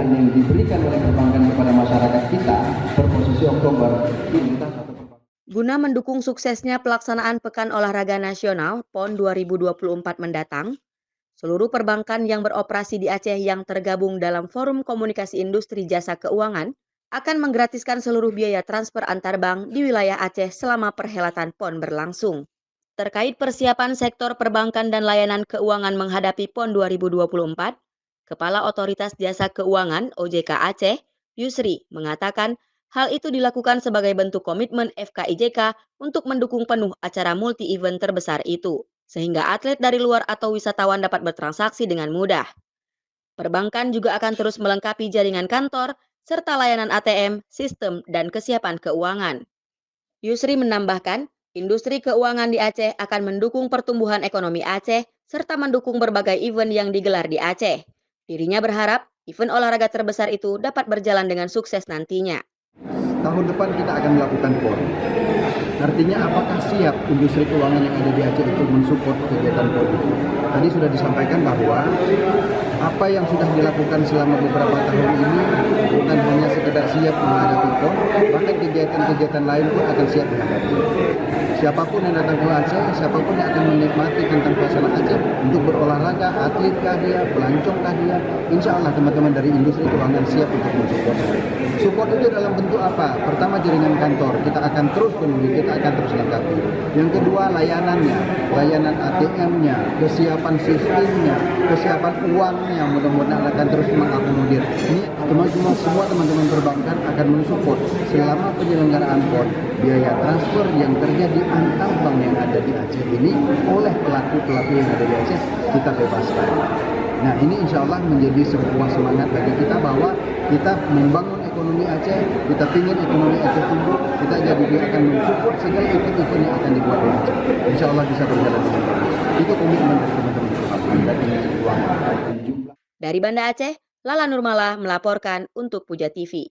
pembiayaan yang diberikan oleh perbankan kepada masyarakat kita per posisi Oktober di lintas satu perbankan. Guna mendukung suksesnya pelaksanaan Pekan Olahraga Nasional PON 2024 mendatang, seluruh perbankan yang beroperasi di Aceh yang tergabung dalam Forum Komunikasi Industri Jasa Keuangan akan menggratiskan seluruh biaya transfer antar bank di wilayah Aceh selama perhelatan PON berlangsung. Terkait persiapan sektor perbankan dan layanan keuangan menghadapi PON 2024, Kepala Otoritas Jasa Keuangan OJK Aceh, Yusri, mengatakan hal itu dilakukan sebagai bentuk komitmen FKIJK untuk mendukung penuh acara multi-event terbesar itu, sehingga atlet dari luar atau wisatawan dapat bertransaksi dengan mudah. Perbankan juga akan terus melengkapi jaringan kantor, serta layanan ATM, sistem, dan kesiapan keuangan. Yusri menambahkan, industri keuangan di Aceh akan mendukung pertumbuhan ekonomi Aceh, serta mendukung berbagai event yang digelar di Aceh. Dirinya berharap event olahraga terbesar itu dapat berjalan dengan sukses nantinya. Tahun depan kita akan melakukan PON. Artinya apakah siap industri keuangan yang ada di Aceh itu mensupport kegiatan PON itu? Tadi sudah disampaikan bahwa apa yang sudah dilakukan selama beberapa tahun ini bukan hanya sekedar siap menghadapi PON, bahkan kegiatan-kegiatan lain pun akan siap menghadapi. Siapapun yang datang ke Aceh, siapapun yang akan menikmati tentang suasana Aceh untuk berolahraga, atletkah dia, pelancongkah dia, insya Allah teman-teman dari industri keuangan siap untuk mensupport. Support itu dalam bentuk apa? Pertama, jaringan kantor, kita akan terus penuhi, kita akan terus lengkapi. Yang kedua, layanannya, layanan ATM-nya, kesiapan sistemnya, kesiapan uangnya, mudah-mudahan akan terus mengakomodir. Ini semua teman-teman perbankan akan mensupport selama penyelenggaraan PON. Biaya transfer yang terjadi antar bank yang ada di Aceh ini oleh pelaku-pelaku yang ada di Aceh kita bebaskan. Nah, ini insya Allah menjadi sebuah semangat bagi kita bahwa kita membangun ekonomi Aceh, kita ingin ekonomi Aceh tumbuh, kita jadi akan mensupport segala event-event yang akan dibuat di Aceh. Insya Allah bisa berjalan dengan bagus. Itu komitmen dari teman-teman perbankan dan industri keuangan. Dari Banda Aceh, Lala Nurmala melaporkan untuk Puja TV.